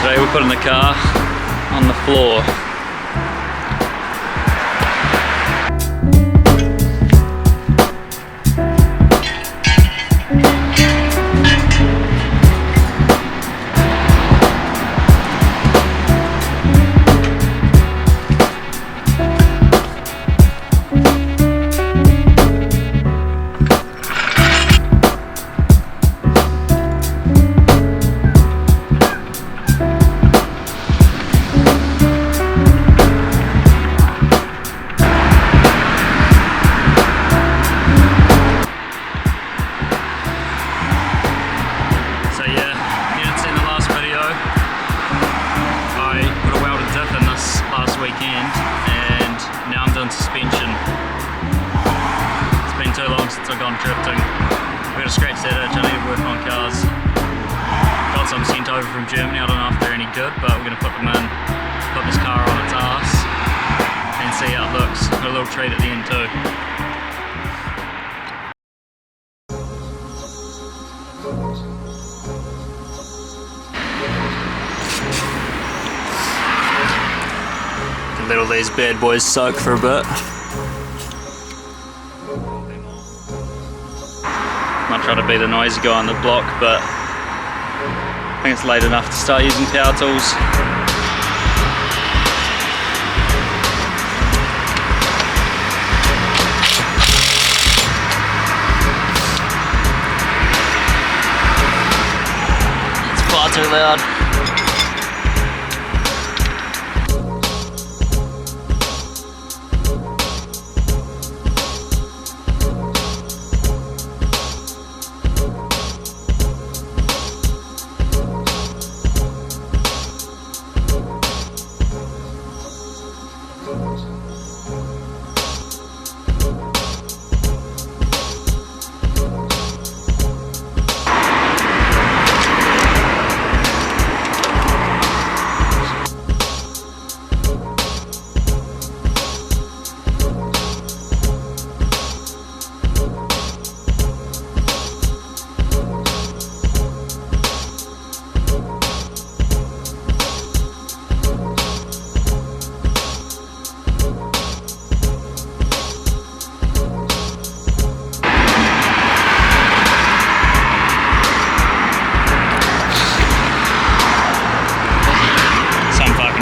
Today we're putting the car on the floor. Weekend, and now I'm doing suspension. It's been too long since I've gone drifting. We've got to scratch that itch. I need to work on cars. Got some sent over from Germany. I don't know if they're any good, but we're going to put them in, put this car on its ass and see how it looks. Got a little treat at the end too. Let all these bad boys soak for a bit. Might try to be the noisy guy on the block, but I think it's late enough to start using power tools. It's far too loud.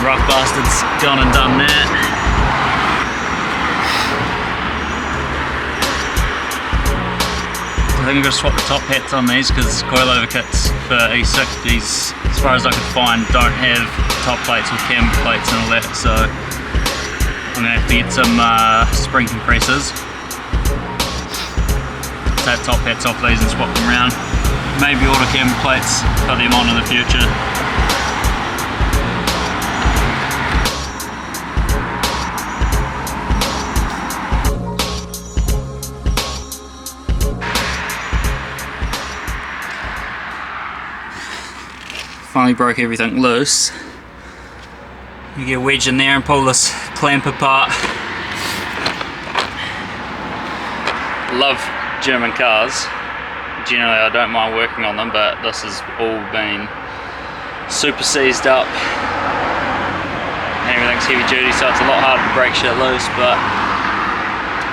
Rough bastards gone and done that. I think I'm going to swap the top hats on these because coilover kits for E60s, as far as I could find, don't have top plates with cam plates and all that, so I'm going to have to get some spring compressors. Take top hats off these and swap them around. Maybe order cam plates, put them on in the future. Finally broke everything loose. You get a wedge in there and pull this clamp apart. Love German cars. Generally I don't mind working on them, but this has all been super seized up. And everything's heavy duty, so it's a lot harder to break shit loose, but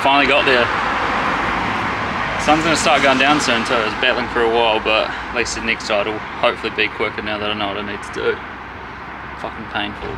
finally got there. Sun's going to start going down soon too. I was battling for a while, but at least the next side will hopefully be quicker now that I know what I need to do. Fucking painful.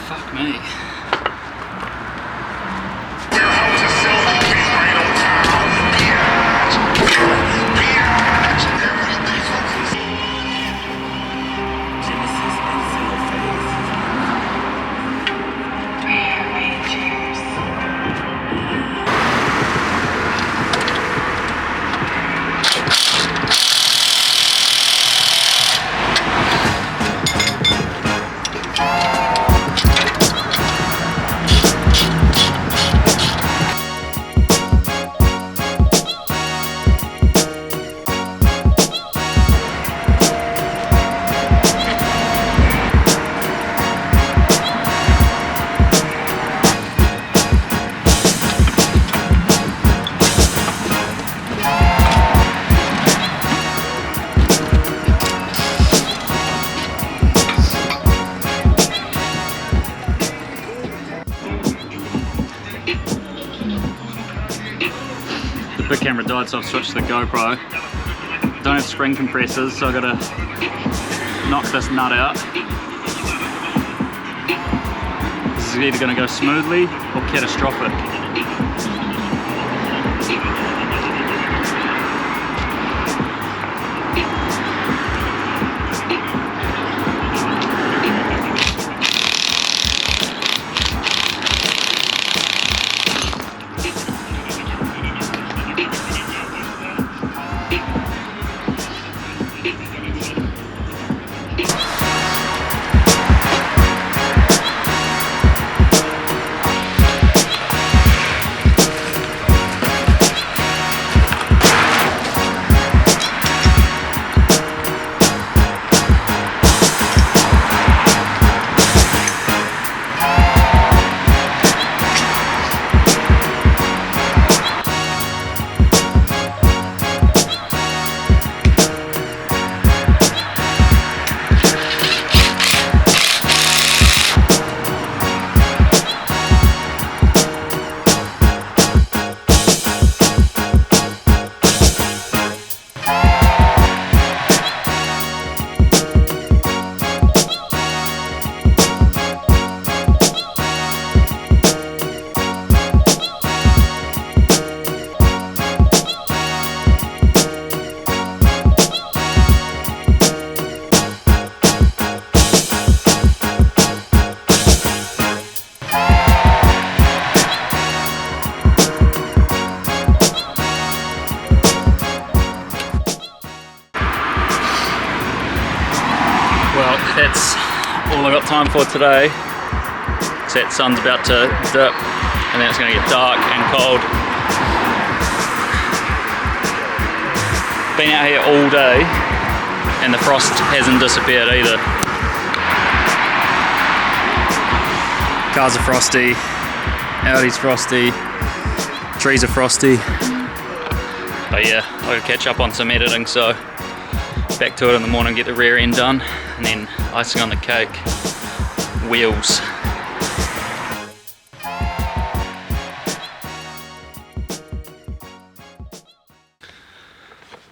Fuck me. big camera died, so I've switched to the GoPro. Don't have spring compressors, so I've got to knock this nut out. This is either going to go smoothly or catastrophic. Well, that's all I've got time for today. So that sun's about to dip and then it's going to get dark and cold. Been out here all day and the frost hasn't disappeared either. Cars are frosty, Audi's frosty, trees are frosty. But yeah, I've got to catch up on some editing, so back to it in the morning, get the rear end done, and then icing on the cake, wheels.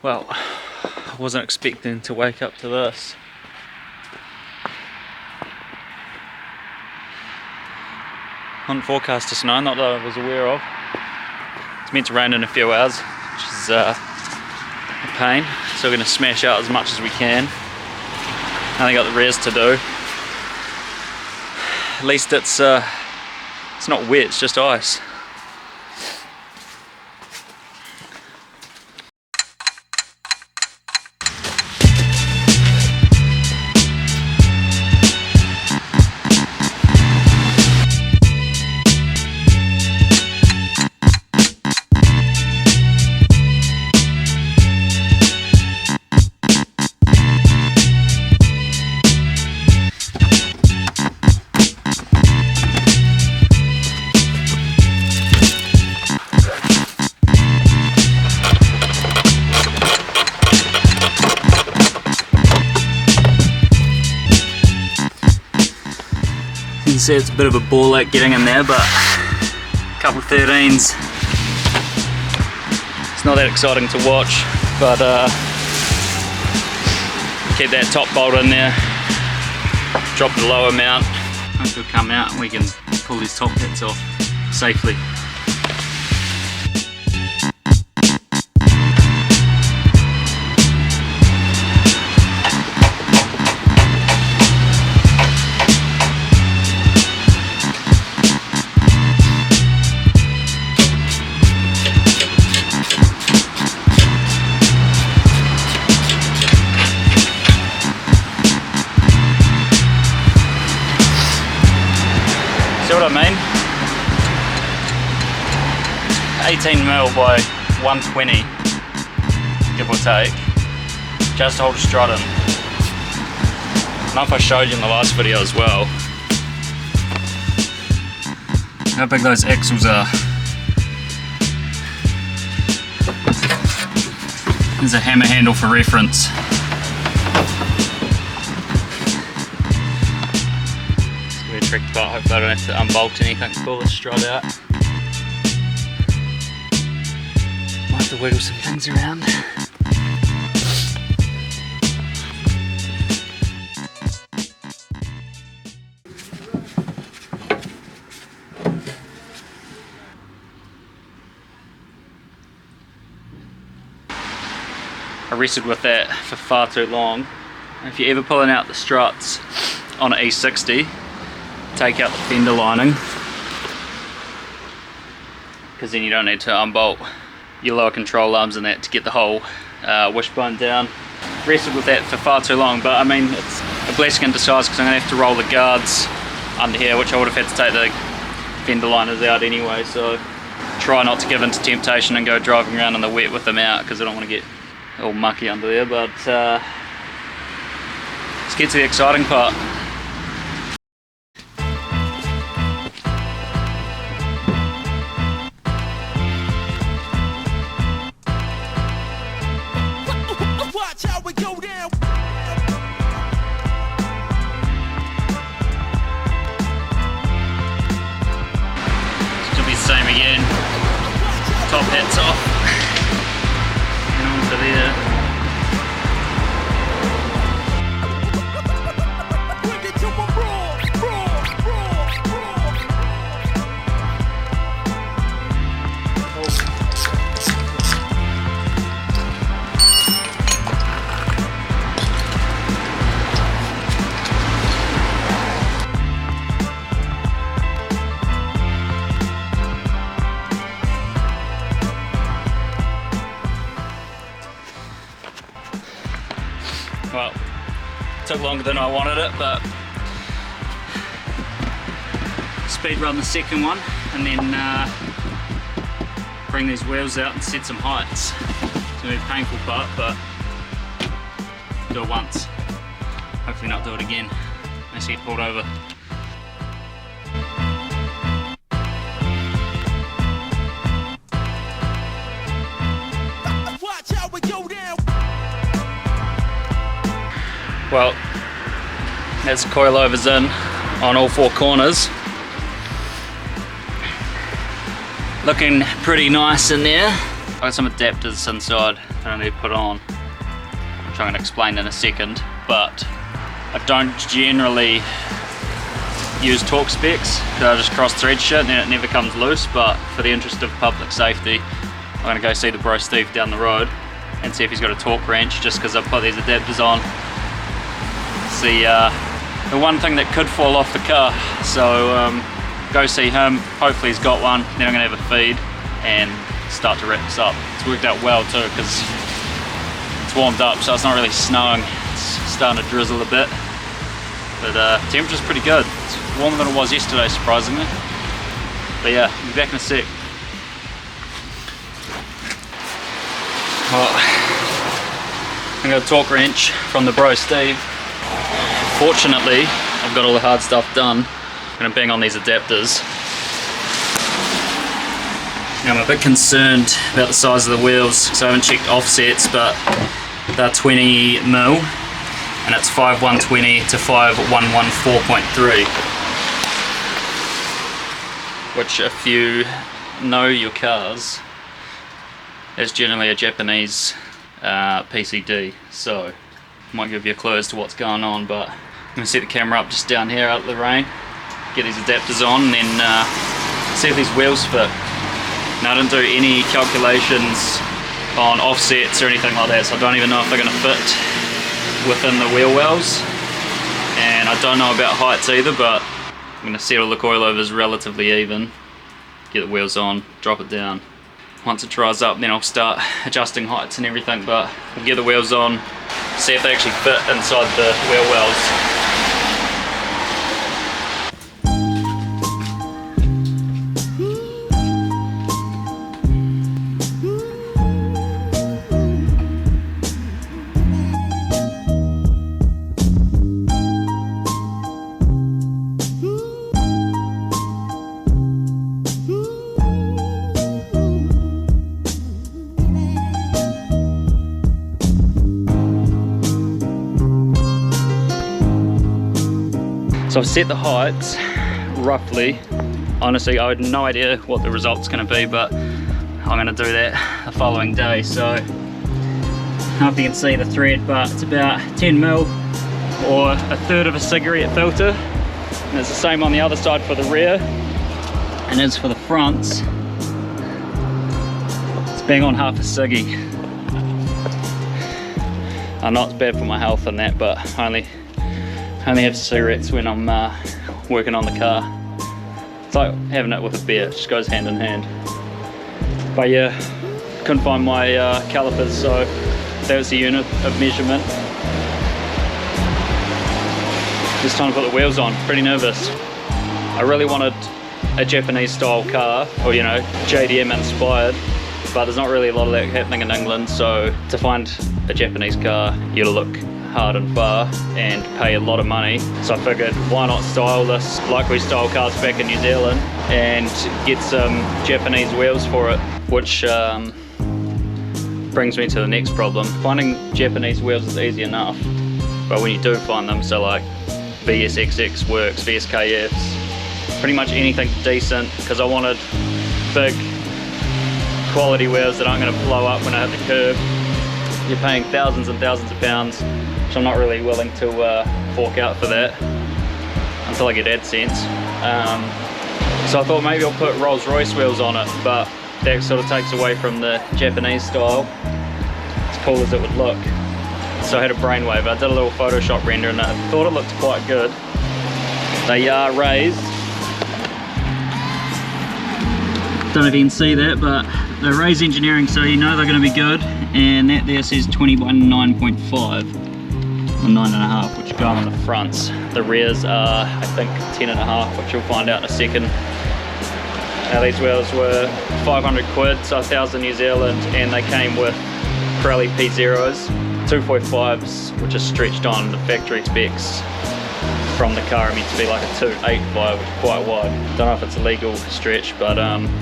Well, I wasn't expecting to wake up to this. On forecast to snow, not that I was aware of. It's meant to rain in a few hours, which is a pain. So we're going to smash out as much as we can. Only got the rears to do. At least it's not wet, it's just ice. You can see it's a bit of a ball ache getting in there, but a couple 13s. It's not that exciting to watch, but keep that top bolt in there, drop the lower mount, hopefully it'll come out and we can pull these top bits off safely. See what I mean? 18mm by 120, give or take, just to hold a strut in. I don't know if I showed you in the last video as well how big those axles are. There's a hammer handle for reference. Tricked, but hopefully I don't have to unbolt anything to pull this strut out. Might Just to wiggle some things around. I wrestled with that for far too long. If you're ever pulling out the struts on an E60, take out the fender lining, because then you don't need to unbolt your lower control arms and that to get the whole wishbone down. Wrestled with that for far too long, but I mean it's a blessing in disguise because I'm going to have to roll the guards under here, which I would have had to take the fender liners out anyway, so try not to give in to temptation and go driving around in the wet with them out because I don't want to get all mucky under there. But let's get to the exciting part. Watch how we go down. It's gonna be the same again. Top hats off. And onto there. Bring it to a roar, roar, roar, roar. Well, took longer than I wanted it, but speed run the second one and then bring these wheels out and set some heights. It's going to be a painful part, but do it once. Hopefully not do it again unless you get pulled over. Watch how we go down. Well, there's coilovers in on all four corners. Looking pretty nice in there. I've got some adapters inside that I need to put on, which I'm going to explain in a second, but I don't generally use torque specs because I just cross thread shit and then it never comes loose. But for the interest of public safety, I'm going to go see the bro Steve down the road and see if he's got a torque wrench, just because I've put these adapters on. It's the one thing that could fall off the car, so go see him. Hopefully he's got one. Then I'm going to have a feed and start to wrap this up. It's worked out well too because it's warmed up, so it's not really snowing. It's starting to drizzle a bit, but temperature's pretty good. It's warmer than it was yesterday, surprisingly. But yeah, I'll be back in a sec. Well, I got a torque wrench from the bro Steve. Fortunately, I've got all the hard stuff done. I'm going to bang on these adapters. Now, I'm a bit concerned about the size of the wheels, so I haven't checked offsets, but they're 20 mil, and it's 5120 to 5114.3. Which, if you know your cars, is generally a Japanese PCD, so might give you a clue as to what's going on. But I'm going to set the camera up just down here out of the rain, get these adapters on, and then see if these wheels fit. Now, I didn't do any calculations on offsets or anything like that, so I don't even know if they're going to fit within the wheel wells, and I don't know about heights either, but I'm going to settle the coilovers relatively even, get the wheels on, drop it down. Once it dries up, then I'll start adjusting heights and everything, but we'll get the wheels on, see if they actually fit inside the wheel wells. So I've set the heights roughly. Honestly, I had no idea what the result's going to be, but I'm going to do that the following day. So I don't know if you can see the thread, but it's about 10 mil or a third of a cigarette filter, and it's the same on the other side for the rear, and as for the fronts, it's bang on half a ciggy. I know it's bad for my health and that, but I only have cigarettes when I'm working on the car. It's like having it with a beer, it just goes hand in hand. But yeah, couldn't find my calipers, so that was the unit of measurement. Just time to put the wheels on, pretty nervous. I really wanted a Japanese style car, or you know, JDM inspired, but there's not really a lot of that happening in England, so to find a Japanese car, you look hard and far and pay a lot of money. So I figured, why not style this like we style cars back in New Zealand and get some Japanese wheels for it, which brings me to the next problem. Finding Japanese wheels is easy enough, but when you do find them, so like VSXX works, VSKFs, pretty much anything decent, because I wanted big quality wheels that aren't going to blow up when I hit the curb. You're paying thousands and thousands of pounds, which I'm not really willing to fork out for that until I get AdSense. So I thought maybe I'll put Rolls Royce wheels on it, but that sort of takes away from the Japanese style, as cool as it would look. So I had a brainwave. I did a little Photoshop render and I thought it looked quite good. They are raised. Don't know if you can see that, but they're raised engineering, so you know they're going to be good. And that there says 20 by 9.5 or 9.5, which go on the fronts. The rears are, I think, 10.5, which you'll find out in a second. Now these wheels were 500 quid, so 1,000 New Zealand, and they came with Pirelli P0s, 245s, which are stretched on the factory specs from the car. Are meant to be like a 285, which is quite wide. Don't know if it's a legal stretch, but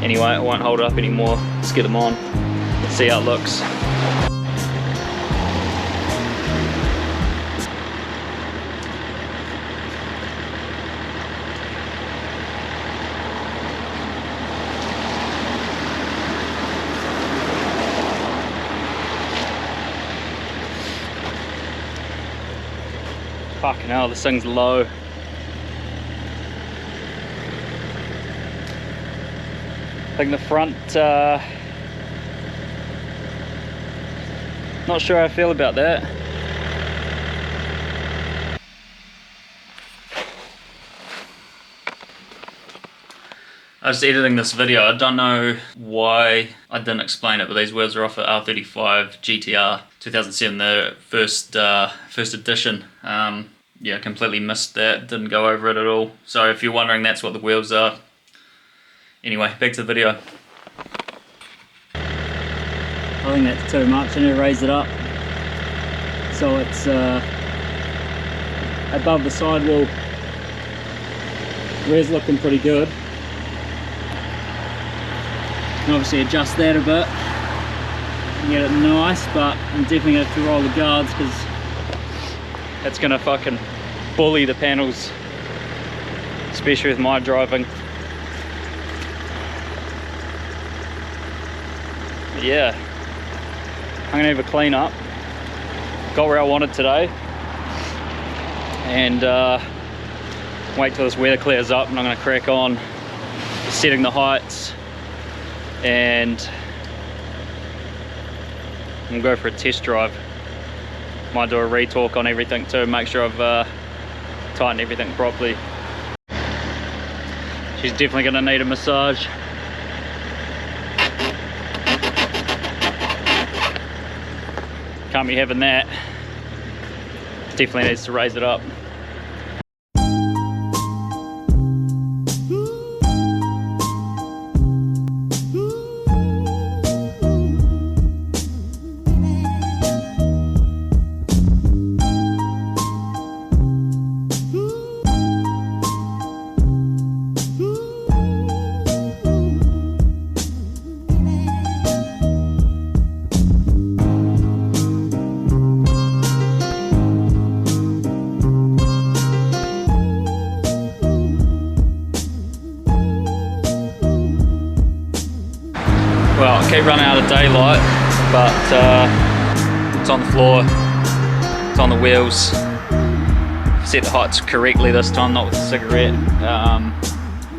anyway, it won't hold up anymore. Let's get them on, see how it looks. Fucking hell, this thing's low. I think the front, not sure how I feel about that. I was editing this video. I don't know why I didn't explain it, but these wheels are off at R35 GTR 2007, the first edition. Yeah, completely missed that, didn't go over it at all. So if you're wondering, that's what the wheels are. Anyway, back to the video. I think that's too much. I need to raise it up so it's above the sidewall. Rear's looking pretty good. Can obviously adjust that a bit and get it nice, but I'm definitely going to have to roll the guards because it's going to fucking bully the panels, especially with my driving. But yeah, I'm going to have a clean up. Got where I wanted today, and wait till this weather clears up, and I'm going to crack on setting the heights, and I'm going to go for a test drive. Might do a retalk on everything too, make sure I've tightened everything properly. She's definitely going to need a massage. Can't be having that. Definitely needs to raise it up. well, I keep running out of daylight, but it's on the floor, it's on the wheels. Set the heights correctly this time, not with the cigarette,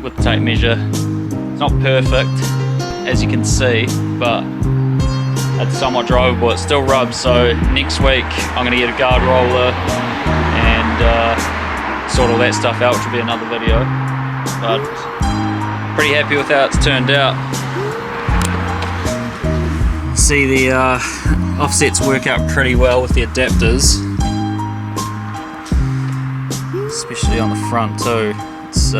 with the tape measure. It's not perfect, as you can see, but it's somewhat drivable. It still rubs, so next week I'm going to get a guard roller and sort all that stuff out, which will be another video. But pretty happy with how it's turned out. See, the offsets work out pretty well with the adapters, especially on the front too. It's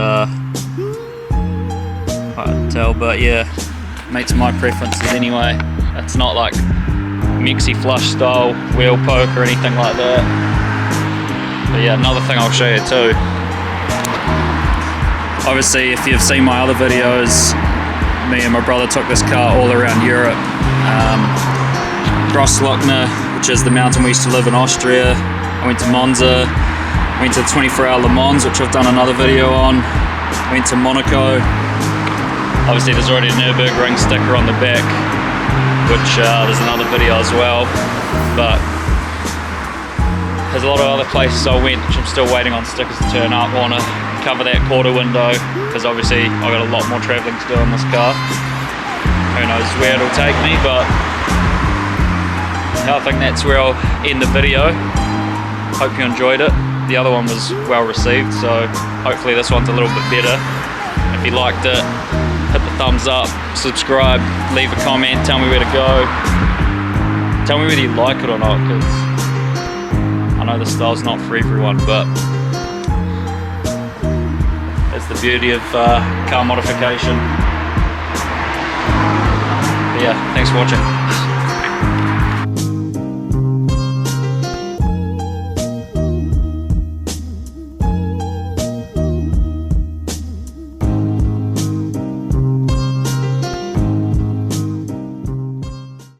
hard to tell, but yeah, makes my preferences anyway. It's not like Mexi flush style wheel poke or anything like that. But yeah, another thing I'll show you too. Obviously, if you've seen my other videos, me and my brother took this car all around Europe. Grosslochner, which is the mountain we used to live in Austria. I went to Monza, went to 24-hour Le Mans, which I've done another video on. Went to Monaco. Obviously there's already a Nürburgring sticker on the back, which there's another video as well. But there's a lot of other places I went which I'm still waiting on stickers to turn up. I want to cover that quarter window because obviously I've got a lot more travelling to do on this car. Who knows where it'll take me, but I think that's where I'll end the video. Hope you enjoyed it. The other one was well received, so hopefully this one's a little bit better. If you liked it, hit the thumbs up, subscribe, leave a comment, tell me where to go. Tell me whether you like it or not, because I know the style's not for everyone, but it's the beauty of car modification. But yeah, thanks for watching.